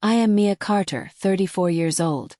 I am Mia Carter, 34 years old,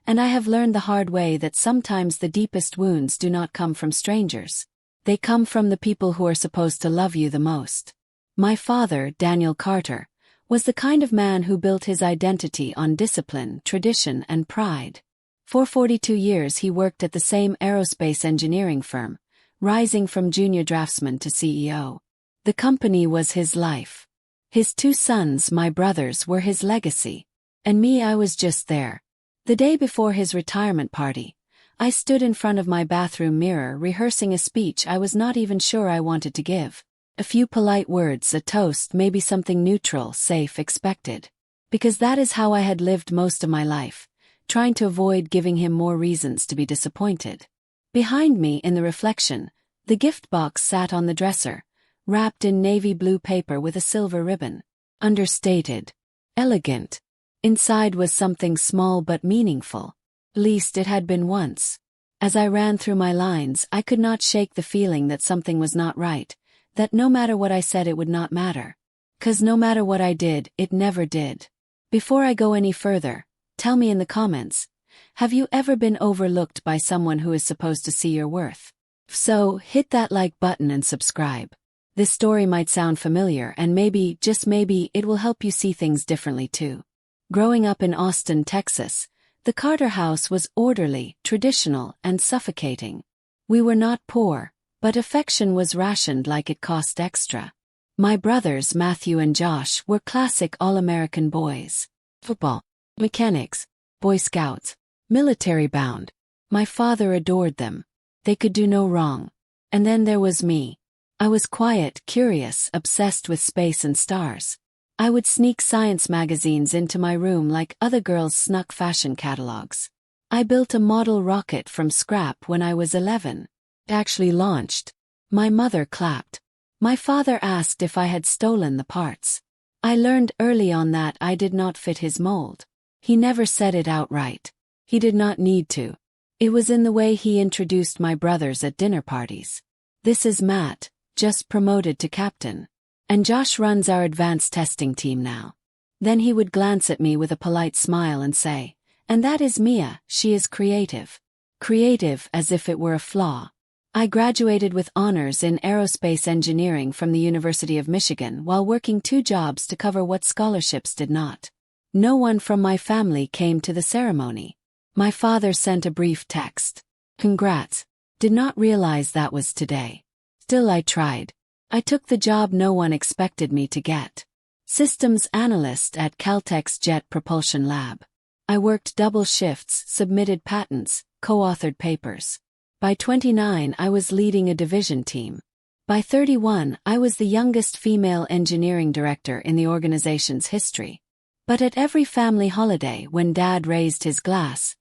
and I have learned the hard way that sometimes the deepest wounds do not come from strangers. They come from the people who are supposed to love you the most. My father, Daniel Carter, was the kind of man who built his identity on discipline, tradition, and pride. For 42 years he worked at the same aerospace engineering firm, rising from junior draftsman to CEO. The company was his life. His 2 sons, my brothers, were his legacy. And me, I was just there. The day before his retirement party, I stood in front of my bathroom mirror rehearsing a speech I was not even sure I wanted to give. A few polite words, a toast, maybe something neutral, safe, expected. Because that is how I had lived most of my life, trying to avoid giving him more reasons to be disappointed. Behind me, in the reflection, the gift box sat on the dresser, wrapped in navy blue paper with a silver ribbon. Understated. Elegant. Inside was something small but meaningful. At least it had been once. As I ran through my lines, I could not shake the feeling that something was not right, that no matter what I said it would not matter. 'Cause no matter what I did, it never did. Before I go any further, tell me in the comments, have you ever been overlooked by someone who is supposed to see your worth? If so, hit that like button and subscribe. This story might sound familiar, and maybe, just maybe, it will help you see things differently too. Growing up in Austin, Texas, the Carter house was orderly, traditional, and suffocating. We were not poor, but affection was rationed like it cost extra. My brothers, Matthew and Josh, were classic all-American boys. Football, mechanics, Boy Scouts, military-bound. My father adored them. They could do no wrong. And then there was me. I was quiet, curious, obsessed with space and stars. I would sneak science magazines into my room like other girls snuck fashion catalogs. I built a model rocket from scrap when I was 11. It actually launched. My mother clapped. My father asked if I had stolen the parts. I learned early on that I did not fit his mold. He never said it outright. He did not need to. It was in the way he introduced my brothers at dinner parties. This is Matt, just promoted to captain. And Josh runs our advanced testing team now. Then he would glance at me with a polite smile and say, and that is Mia, she is creative. Creative as if it were a flaw. I graduated with honors in aerospace engineering from the University of Michigan while working 2 jobs to cover what scholarships did not. No one from my family came to the ceremony. My father sent a brief text. Congrats. Did not realize that was today. Still I tried. I took the job no one expected me to get. Systems analyst at Caltech's Jet Propulsion Lab. I worked double shifts, submitted patents, co-authored papers. By 29 I was leading a division team. By 31 I was the youngest female engineering director in the organization's history. But at every family holiday when Dad raised his glass,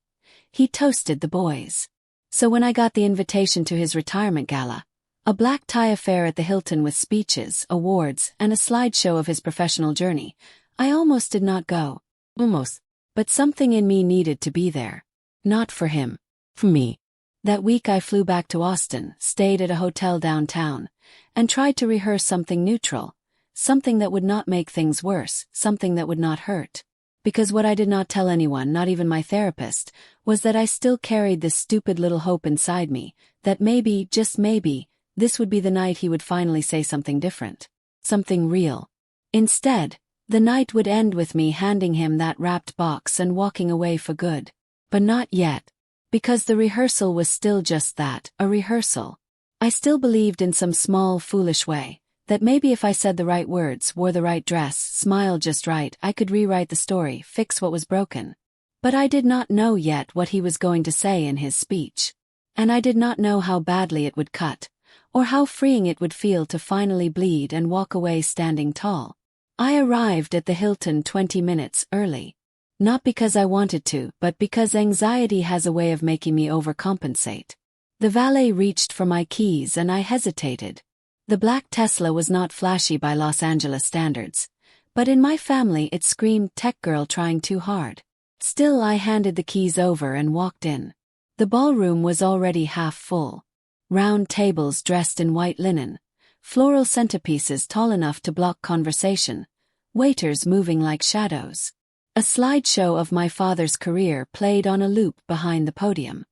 he toasted the boys. So when I got the invitation to his retirement gala, a black tie affair at the Hilton with speeches, awards, and a slideshow of his professional journey, I almost did not go. Almost. But something in me needed to be there. Not for him. For me. That week I flew back to Austin, stayed at a hotel downtown, and tried to rehearse something neutral, something that would not make things worse, something that would not hurt. Because what I did not tell anyone, not even my therapist, was that I still carried this stupid little hope inside me, that maybe, just maybe, this would be the night he would finally say something different. Something real. Instead, the night would end with me handing him that wrapped box and walking away for good. But not yet. Because the rehearsal was still just that, a rehearsal. I still believed in some small, foolish way, that maybe if I said the right words, wore the right dress, smiled just right, I could rewrite the story, fix what was broken. But I did not know yet what he was going to say in his speech. And I did not know how badly it would cut, or how freeing it would feel to finally bleed and walk away standing tall. I arrived at the Hilton 20 minutes early. Not because I wanted to, but because anxiety has a way of making me overcompensate. The valet reached for my keys and I hesitated. The black Tesla was not flashy by Los Angeles standards, but in my family it screamed tech girl trying too hard. Still I handed the keys over and walked in. The ballroom was already half full. Round tables dressed in white linen, floral centerpieces tall enough to block conversation, waiters moving like shadows. A slideshow of my father's career played on a loop behind the podium.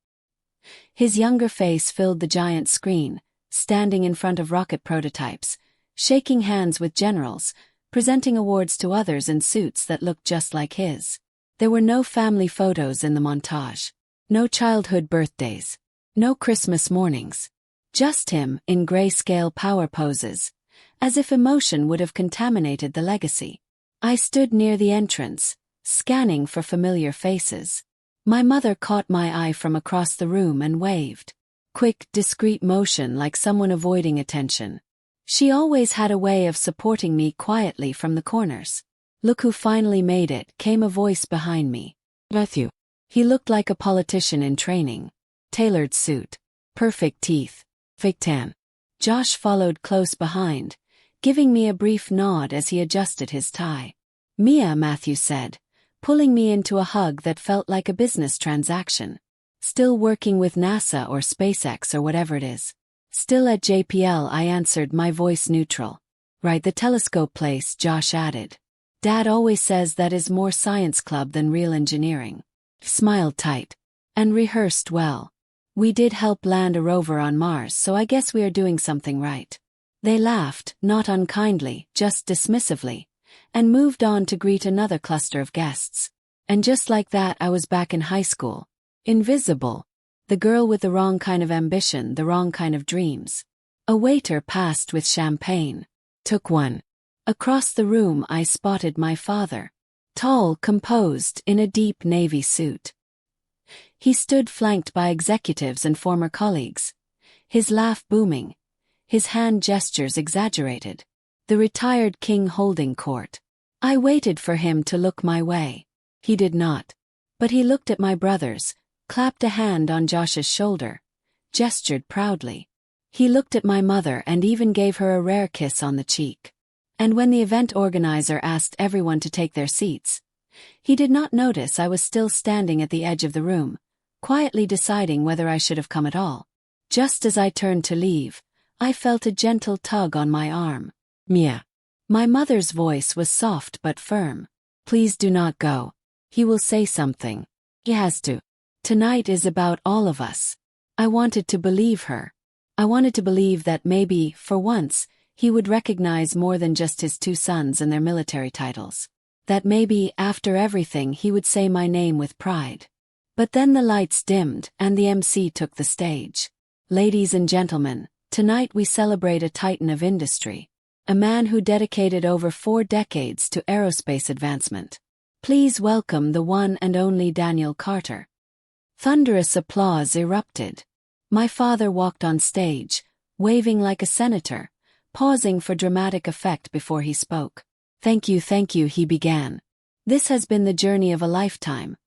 His younger face filled the giant screen, standing in front of rocket prototypes, shaking hands with generals, presenting awards to others in suits that looked just like his. There were no family photos in the montage. No childhood birthdays. No Christmas mornings. Just him in grayscale power poses, as if emotion would have contaminated the legacy. I stood near the entrance, scanning for familiar faces. My mother caught my eye from across the room and waved. Quick, discreet motion like someone avoiding attention. She always had a way of supporting me quietly from the corners. "Look who finally made it," came a voice behind me. "Matthew." He looked like a politician in training. Tailored suit. Perfect teeth. Fake tan. Josh followed close behind, giving me a brief nod as he adjusted his tie. "Mia," Matthew said, pulling me into a hug that felt like a business transaction. "Still working with NASA or SpaceX or whatever it is?" "Still at JPL," I answered, my voice neutral. "Right, the telescope place," Josh added. "Dad always says that is more science club than real engineering." Smiled tight. "And rehearsed well. We did help land a rover on Mars, so I guess we are doing something right." They laughed, not unkindly, just dismissively, and moved on to greet another cluster of guests. And just like that, I was back in high school. Invisible. The girl with the wrong kind of ambition, the wrong kind of dreams. A waiter passed with champagne. Took one. Across the room I spotted my father. Tall, composed, in a deep navy suit. He stood flanked by executives and former colleagues. His laugh booming. His hand gestures exaggerated. The retired king holding court. I waited for him to look my way. He did not. But he looked at my brothers, clapped a hand on Josh's shoulder, gestured proudly. He looked at my mother and even gave her a rare kiss on the cheek. And when the event organizer asked everyone to take their seats, he did not notice I was still standing at the edge of the room, quietly deciding whether I should have come at all. Just as I turned to leave, I felt a gentle tug on my arm. "Mia." My mother's voice was soft but firm. "Please do not go. He will say something. He has to. Tonight is about all of us." I wanted to believe her. I wanted to believe that maybe, for once, he would recognize more than just his two sons and their military titles. That maybe, after everything, he would say my name with pride. But then the lights dimmed and the MC took the stage. "Ladies and gentlemen, tonight we celebrate a titan of industry. A man who dedicated over 4 decades to aerospace advancement. Please welcome the one and only Daniel Carter." Thunderous applause erupted. My father walked on stage, waving like a senator, pausing for dramatic effect before he spoke. Thank you," he began. "This has been the journey of a lifetime,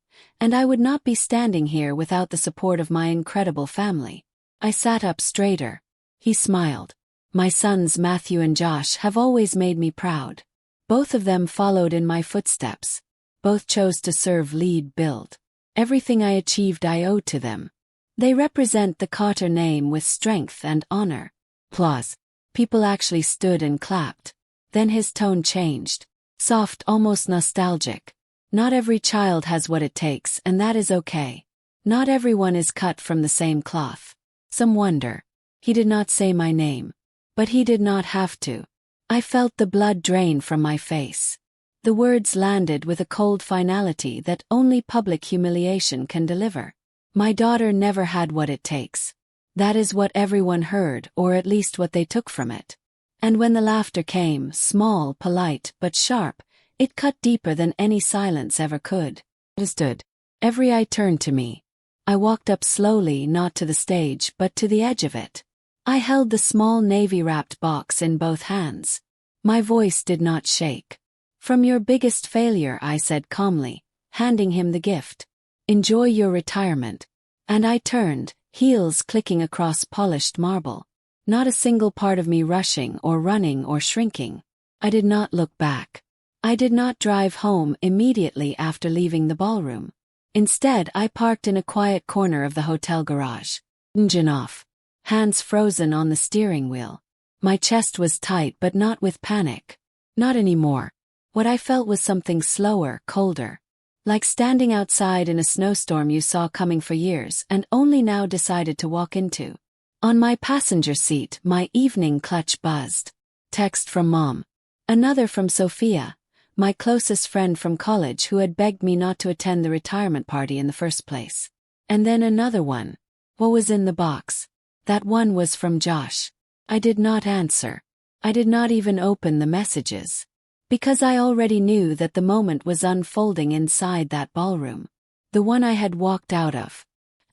and I would not be standing here without the support of my incredible family." I sat up straighter. He smiled. "My sons Matthew and Josh have always made me proud. Both of them followed in my footsteps. Both chose to serve, lead, build. Everything I achieved I owe to them. They represent the Carter name with strength and honor." Applause. People actually stood and clapped. Then his tone changed. Soft, almost nostalgic. "Not every child has what it takes, and that is okay. Not everyone is cut from the same cloth. Some wonder." He did not say my name. But he did not have to. I felt the blood drain from my face. The words landed with a cold finality that only public humiliation can deliver. My daughter never had what it takes. That is what everyone heard, or at least what they took from it. And when the laughter came, small, polite, but sharp, it cut deeper than any silence ever could. Understood. Every eye turned to me. I walked up slowly, not to the stage, but to the edge of it. I held the small navy-wrapped box in both hands. My voice did not shake. "From your biggest failure," I said calmly, handing him the gift. "Enjoy your retirement." And I turned, heels clicking across polished marble. Not a single part of me rushing or running or shrinking. I did not look back. I did not drive home immediately after leaving the ballroom. Instead, I parked in a quiet corner of the hotel garage. Engine off. Hands frozen on the steering wheel. My chest was tight, but not with panic. Not anymore. What I felt was something slower, colder. Like standing outside in a snowstorm you saw coming for years and only now decided to walk into. On my passenger seat, my evening clutch buzzed. Text from Mom. Another from Sophia, my closest friend from college who had begged me not to attend the retirement party in the first place. And then another one. What was in the box? That one was from Josh. I did not answer. I did not even open the messages. Because I already knew that the moment was unfolding inside that ballroom. The one I had walked out of.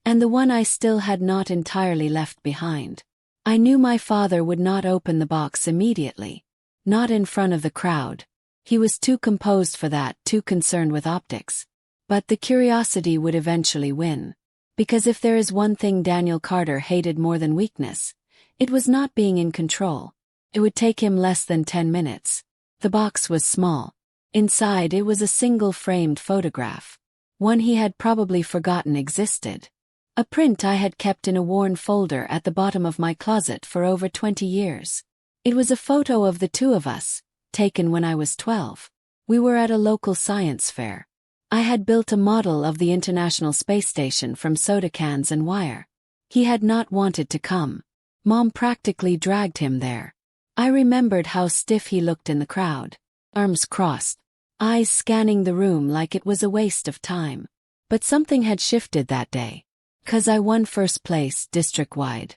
And the one I still had not entirely left behind. I knew my father would not open the box immediately. Not in front of the crowd. He was too composed for that, too concerned with optics. But the curiosity would eventually win. Because if there is one thing Daniel Carter hated more than weakness, it was not being in control. It would take him less than 10 minutes. The box was small. Inside it was a single framed photograph. One he had probably forgotten existed. A print I had kept in a worn folder at the bottom of my closet for over 20 years. It was a photo of the two of us, taken when I was 12. We were at a local science fair. I had built a model of the International Space Station from soda cans and wire. He had not wanted to come. Mom practically dragged him there. I remembered how stiff he looked in the crowd. Arms crossed. Eyes scanning the room like it was a waste of time. But something had shifted that day. 'Cause I won first place district-wide.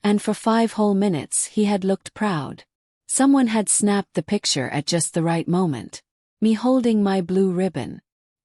And for 5 whole minutes he had looked proud. Someone had snapped the picture at just the right moment. Me holding my blue ribbon.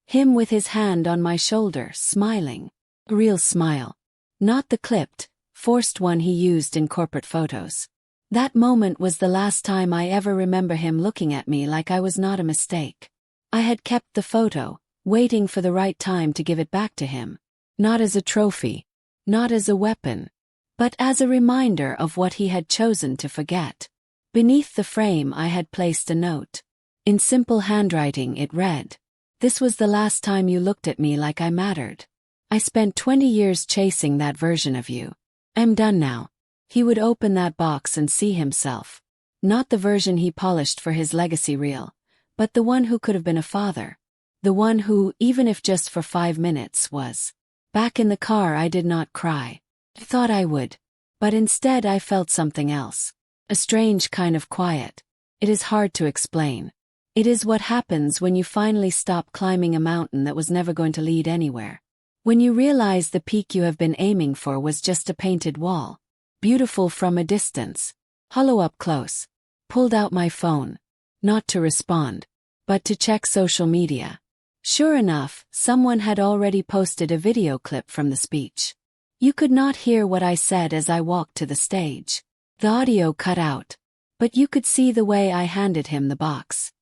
Him with his hand on my shoulder, smiling. A real smile. Not the clipped, forced one he used in corporate photos. That moment was the last time I ever remember him looking at me like I was not a mistake. I had kept the photo, waiting for the right time to give it back to him. Not as a trophy. Not as a weapon. But as a reminder of what he had chosen to forget. Beneath the frame I had placed a note. In simple handwriting it read, "This was the last time you looked at me like I mattered. I spent 20 years chasing that version of you. I'm done now." He would open that box and see himself. Not the version he polished for his legacy reel, but the one who could have been a father. The one who, even if just for 5 minutes, was. Back in the car I did not cry. I thought I would. But instead I felt something else. A strange kind of quiet. It is hard to explain. It is what happens when you finally stop climbing a mountain that was never going to lead anywhere. When you realize the peak you have been aiming for was just a painted wall. Beautiful from a distance. Hollow up close. Pulled out my phone. Not to respond, but to check social media. Sure enough, someone had already posted a video clip from the speech. You could not hear what I said as I walked to the stage. The audio cut out. But you could see the way I handed him the box.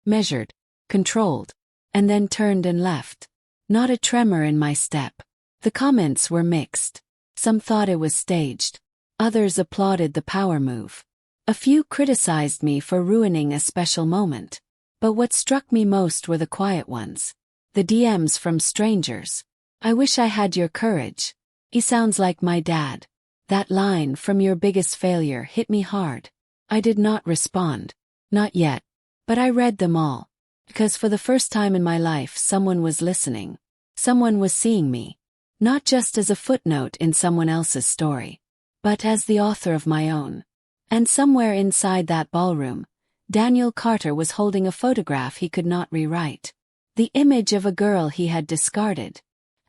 Measured. Controlled. And then turned and left. Not a tremor in my step. The comments were mixed. Some thought it was staged. Others applauded the power move. A few criticized me for ruining a special moment. But what struck me most were the quiet ones. The DMs from strangers. "I wish I had your courage. He sounds like my dad." That line from Your Biggest Failure hit me hard. I did not respond. Not yet. But I read them all. Because for the first time in my life someone was listening. Someone was seeing me. Not just as a footnote in someone else's story, but as the author of my own. And somewhere inside that ballroom, Daniel Carter was holding a photograph he could not rewrite. The image of a girl he had discarded.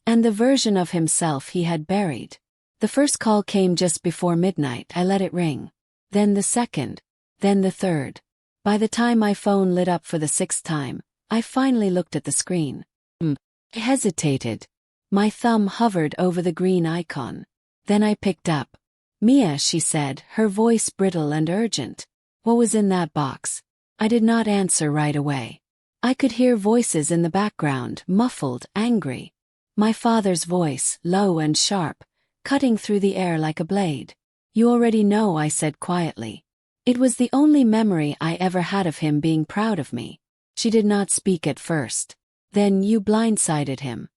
And the version of himself he had buried. The first call came just before midnight. I let it ring. Then the second. Then the third. By the time my phone lit up for the 6th time, I finally looked at the screen. I hesitated. My thumb hovered over the green icon. Then I picked up. "Mia," she said, her voice brittle and urgent. "What was in that box?" I did not answer right away. I could hear voices in the background, muffled, angry. My father's voice, low and sharp, cutting through the air like a blade. "You already know," I said quietly. It was the only memory I ever had of him being proud of me. She did not speak at first. "Then you blindsided him."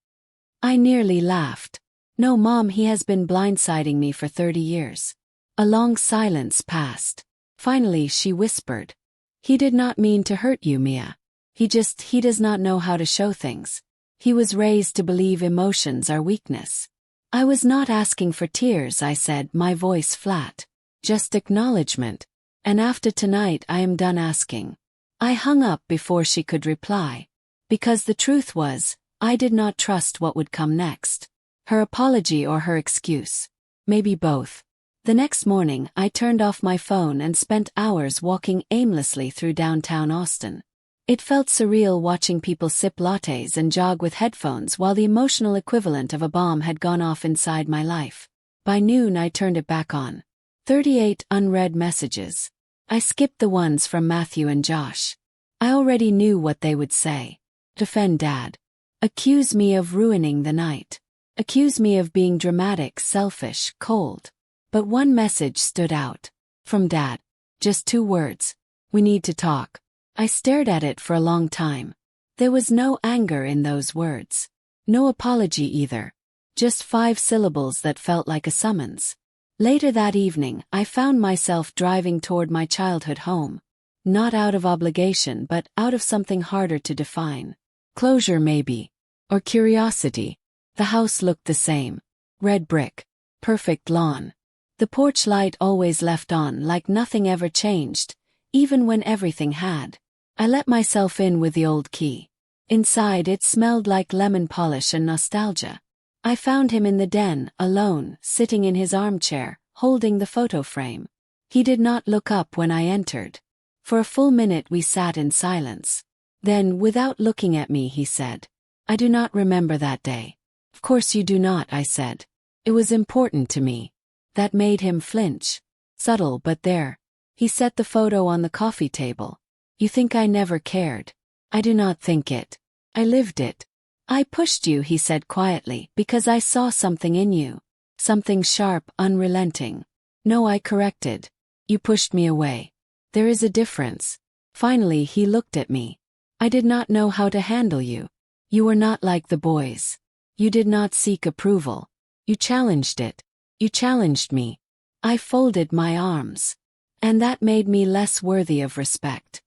I nearly laughed. "No, Mom, he has been blindsiding me for 30 years. A long silence passed. Finally she whispered. "He did not mean to hurt you, Mia. He does not know how to show things. He was raised to believe emotions are weakness. I was not asking for tears, I said, my voice flat. Just acknowledgement. And after tonight I am done asking. I hung up before she could reply. Because the truth was, I did not trust what would come next. Her apology or her excuse. Maybe both. The next morning I turned off my phone and spent hours walking aimlessly through downtown Austin. It felt surreal watching people sip lattes and jog with headphones while the emotional equivalent of a bomb had gone off inside my life. By noon I turned it back on. 38 unread messages. I skipped the ones from Matthew and Josh. I already knew what they would say. Defend Dad. Accuse me of ruining the night. Accuse me of being dramatic, selfish, cold. But one message stood out. From Dad. Just 2 words. We need to talk. I stared at it for a long time. There was no anger in those words. No apology either. Just 5 syllables that felt like a summons. Later that evening, I found myself driving toward my childhood home. Not out of obligation but out of something harder to define. Closure maybe. Or curiosity. The house looked the same. Red brick. Perfect lawn. The porch light always left on like nothing ever changed, even when everything had. I let myself in with the old key. Inside it smelled like lemon polish and nostalgia. I found him in the den, alone, sitting in his armchair, holding the photo frame. He did not look up when I entered. For a full minute we sat in silence. Then, without looking at me, he said, I do not remember that day. Of course you do not, I said. It was important to me. That made him flinch. Subtle but there. He set the photo on the coffee table. You think I never cared? I do not think it. I lived it. I pushed you, he said quietly, because I saw something in you. Something sharp, unrelenting. No, I corrected. You pushed me away. There is a difference. Finally he looked at me. I did not know how to handle you. You were not like the boys. You did not seek approval. You challenged it. You challenged me. I folded my arms. And that made me less worthy of respect.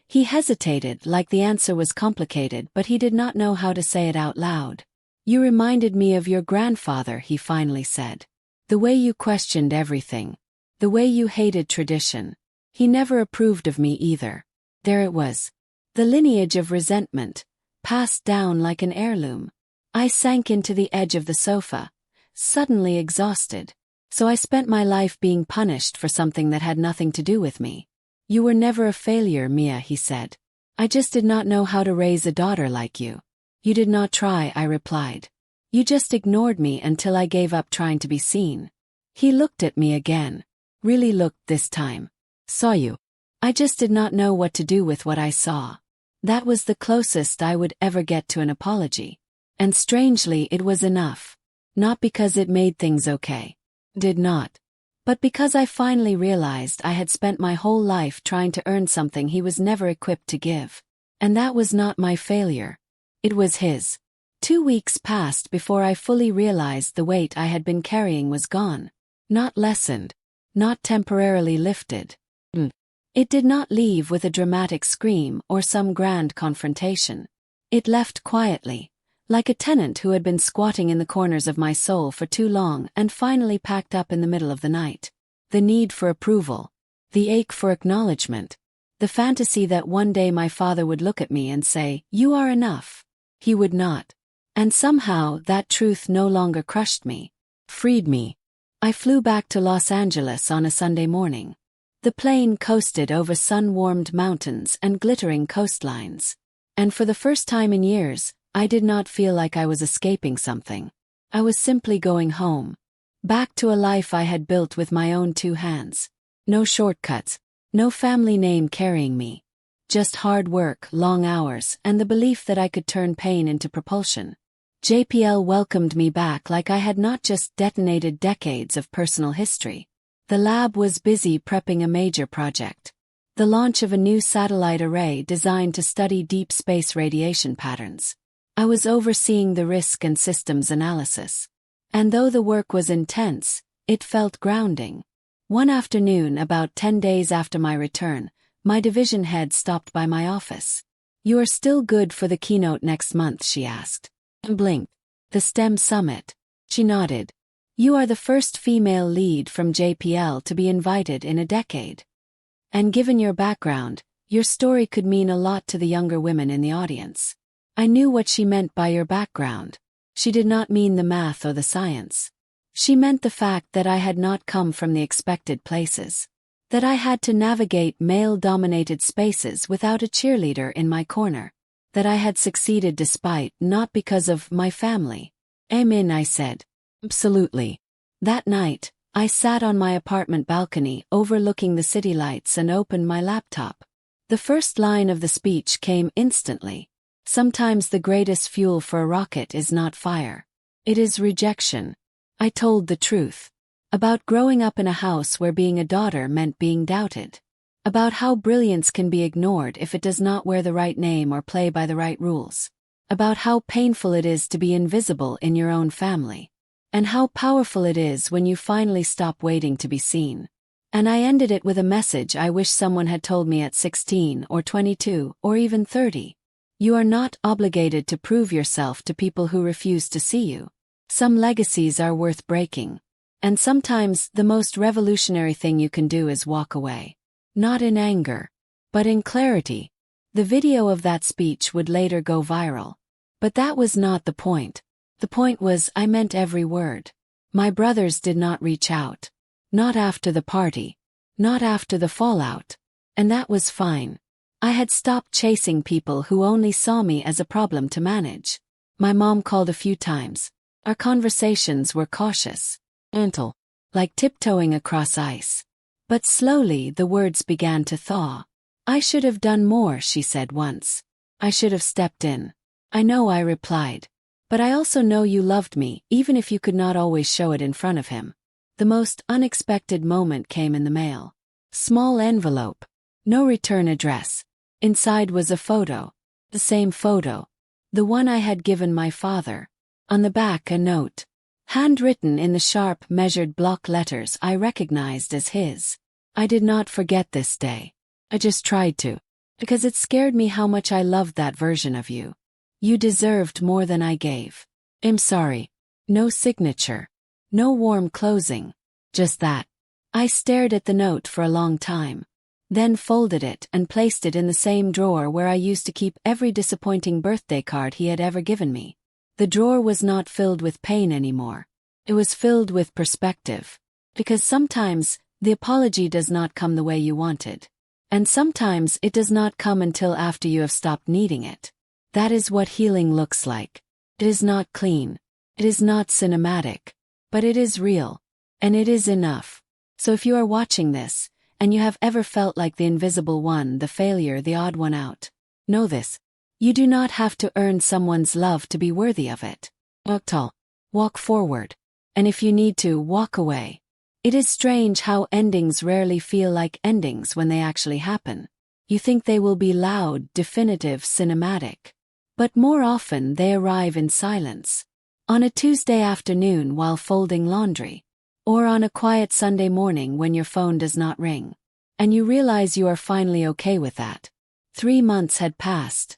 He hesitated, like the answer was complicated, but he did not know how to say it out loud. You reminded me of your grandfather, he finally said. The way you questioned everything. The way you hated tradition. He never approved of me either. There it was. The lineage of resentment, passed down like an heirloom. I sank into the edge of the sofa, suddenly exhausted. So I spent my life being punished for something that had nothing to do with me. You were never a failure, Mia, he said. I just did not know how to raise a daughter like you. You did not try, I replied. You just ignored me until I gave up trying to be seen. He looked at me again. Really looked this time. Saw you. I just did not know what to do with what I saw. That was the closest I would ever get to an apology. And strangely, it was enough. Not because it made things okay. Did not. But because I finally realized I had spent my whole life trying to earn something he was never equipped to give. And that was not my failure. It was his. 2 weeks passed before I fully realized the weight I had been carrying was gone. Not lessened. Not temporarily lifted. It did not leave with a dramatic scream or some grand confrontation. It left quietly, like a tenant who had been squatting in the corners of my soul for too long and finally packed up in the middle of the night. The need for approval. The ache for acknowledgement. The fantasy that one day my father would look at me and say, "You are enough." He would not. And somehow that truth no longer crushed me. Freed me. I flew back to Los Angeles on a Sunday morning. The plane coasted over sun-warmed mountains and glittering coastlines. And for the first time in years, I did not feel like I was escaping something. I was simply going home. Back to a life I had built with my own 2 hands. No shortcuts, no family name carrying me. Just hard work, long hours, and the belief that I could turn pain into propulsion. JPL welcomed me back like I had not just detonated decades of personal history. The lab was busy prepping a major project. The launch of a new satellite array designed to study deep space radiation patterns. I was overseeing the risk and systems analysis. And though the work was intense, it felt grounding. One afternoon, about 10 days after my return, my division head stopped by my office. You are still good for the keynote next month, she asked. And blinked. The STEM Summit. She nodded. You are the first female lead from JPL to be invited in a decade. And given your background, your story could mean a lot to the younger women in the audience. I knew what she meant by your background. She did not mean the math or the science. She meant the fact that I had not come from the expected places. That I had to navigate male-dominated spaces without a cheerleader in my corner. That I had succeeded despite, not because of, my family. Amen, I said. Absolutely. That night, I sat on my apartment balcony overlooking the city lights and opened my laptop. The first line of the speech came instantly. Sometimes the greatest fuel for a rocket is not fire. It is rejection. I told the truth. About growing up in a house where being a daughter meant being doubted. About how brilliance can be ignored if it does not wear the right name or play by the right rules. About how painful it is to be invisible in your own family. And how powerful it is when you finally stop waiting to be seen. And I ended it with a message I wish someone had told me at 16 or 22 or even 30. You are not obligated to prove yourself to people who refuse to see you. Some legacies are worth breaking. And sometimes the most revolutionary thing you can do is walk away. Not in anger, but in clarity. The video of that speech would later go viral. But that was not the point. The point was I meant every word. My brothers did not reach out. Not after the party. Not after the fallout. And that was fine. I had stopped chasing people who only saw me as a problem to manage. My mom called a few times. Our conversations were cautious. Gentle. Like tiptoeing across ice. But slowly the words began to thaw. I should have done more, she said once. I should have stepped in. I know, I replied. But I also know you loved me, even if you could not always show it in front of him. The most unexpected moment came in the mail. Small envelope. No return address. Inside was a photo. The same photo. The one I had given my father. On the back a note. Handwritten in the sharp, measured block letters I recognized as his. I did not forget this day. I just tried to. Because it scared me how much I loved that version of you. You deserved more than I gave. I'm sorry. No signature. No warm closing. Just that. I stared at the note for a long time. Then folded it and placed it in the same drawer where I used to keep every disappointing birthday card he had ever given me. The drawer was not filled with pain anymore. It was filled with perspective. Because sometimes, the apology does not come the way you wanted. And sometimes it does not come until after you have stopped needing it. That is what healing looks like. It is not clean. It is not cinematic. But it is real. And it is enough. So if you are watching this, and you have ever felt like the invisible one, the failure, the odd one out, know this. You do not have to earn someone's love to be worthy of it. Walk tall. Walk forward. And if you need to, walk away. It is strange how endings rarely feel like endings when they actually happen. You think they will be loud, definitive, cinematic. But more often they arrive in silence. On a Tuesday afternoon while folding laundry. Or on a quiet Sunday morning when your phone does not ring. And you realize you are finally okay with that. 3 months had passed.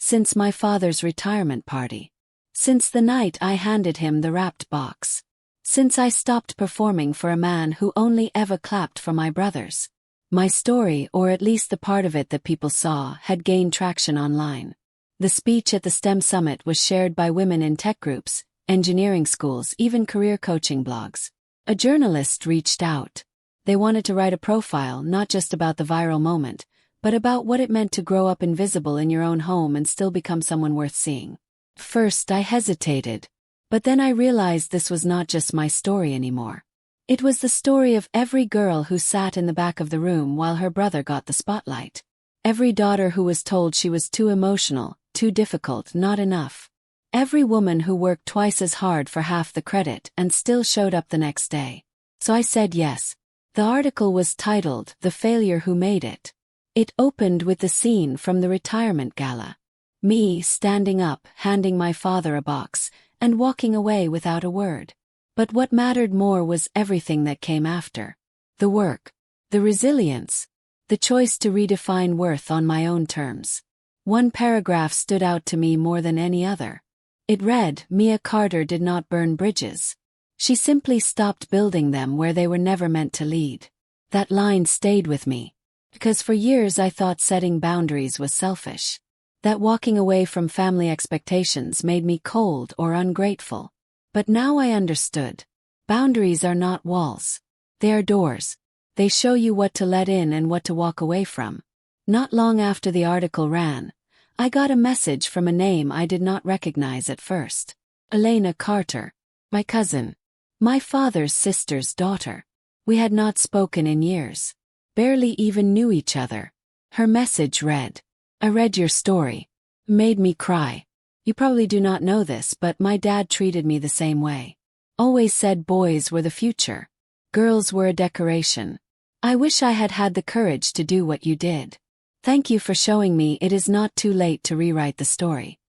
Since my father's retirement party. Since the night I handed him the wrapped box. Since I stopped performing for a man who only ever clapped for my brothers. My story, or at least the part of it that people saw, had gained traction online. The speech at the STEM Summit was shared by women in tech groups, engineering schools, even career coaching blogs. A journalist reached out. They wanted to write a profile not just about the viral moment, but about what it meant to grow up invisible in your own home and still become someone worth seeing. First I hesitated. But then I realized this was not just my story anymore. It was the story of every girl who sat in the back of the room while her brother got the spotlight. Every daughter who was told she was too emotional, too difficult, not enough. Every woman who worked twice as hard for half the credit and still showed up the next day. So I said yes. The article was titled, "The Failure Who Made It." It opened with the scene from the retirement gala. Me standing up, handing my father a box, and walking away without a word. But what mattered more was everything that came after. The work. The resilience. The choice to redefine worth on my own terms. One paragraph stood out to me more than any other. It read, "Mia Carter did not burn bridges. She simply stopped building them where they were never meant to lead." That line stayed with me, because for years I thought setting boundaries was selfish. That walking away from family expectations made me cold or ungrateful. But now I understood. Boundaries are not walls. They are doors. They show you what to let in and what to walk away from. Not long after the article ran, I got a message from a name I did not recognize at first. Elena Carter. My cousin. My father's sister's daughter. We had not spoken in years. Barely even knew each other. Her message read, "I read your story. Made me cry. You probably do not know this, but my dad treated me the same way. Always said boys were the future. Girls were a decoration. I wish I had had the courage to do what you did. Thank you for showing me it is not too late to rewrite the story."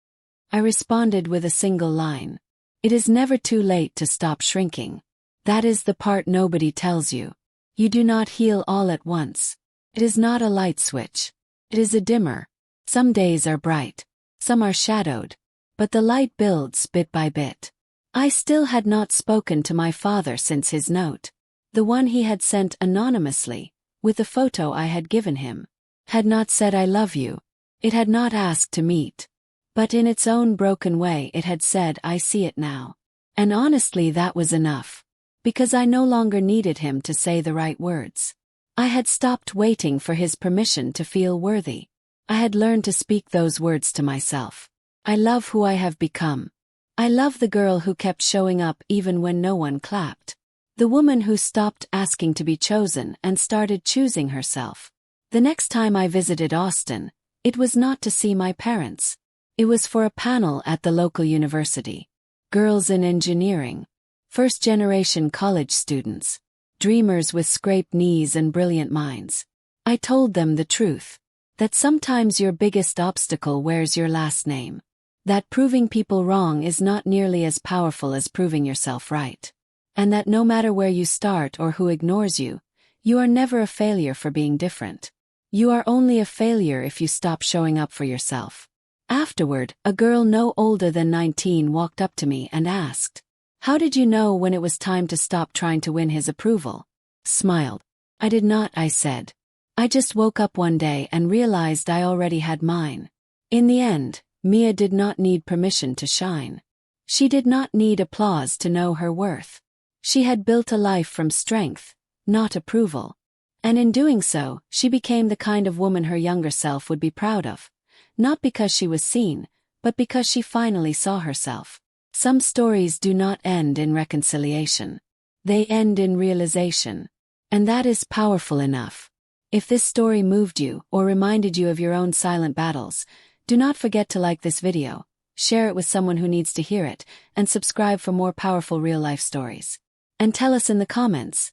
I responded with a single line. It is never too late to stop shrinking. That is the part nobody tells you. You do not heal all at once. It is not a light switch. It is a dimmer. Some days are bright. Some are shadowed. But the light builds bit by bit. I still had not spoken to my father since his note. The one he had sent anonymously, with the photo I had given him. Had not said "I love you." It had not asked to meet. But in its own broken way it had said "I see it now." And honestly that was enough. Because I no longer needed him to say the right words. I had stopped waiting for his permission to feel worthy. I had learned to speak those words to myself. I love who I have become. I love the girl who kept showing up even when no one clapped. The woman who stopped asking to be chosen and started choosing herself. The next time I visited Austin, it was not to see my parents. It was for a panel at the local university. Girls in engineering. First-generation college students. Dreamers with scraped knees and brilliant minds. I told them the truth. That sometimes your biggest obstacle wears your last name. That proving people wrong is not nearly as powerful as proving yourself right. And that no matter where you start or who ignores you, you are never a failure for being different. You are only a failure if you stop showing up for yourself. Afterward, a girl no older than 19 walked up to me and asked, "How did you know when it was time to stop trying to win his approval?" Smiled. "I did not," I said. "I just woke up one day and realized I already had mine." In the end, Mia did not need permission to shine. She did not need applause to know her worth. She had built a life from strength, not approval. And in doing so, she became the kind of woman her younger self would be proud of. Not because she was seen, but because she finally saw herself. Some stories do not end in reconciliation. They end in realization. And that is powerful enough. If this story moved you or reminded you of your own silent battles, do not forget to like this video, share it with someone who needs to hear it, and subscribe for more powerful real-life stories. And tell us in the comments,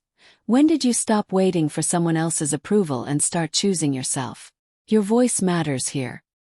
when did you stop waiting for someone else's approval and start choosing yourself? Your voice matters here.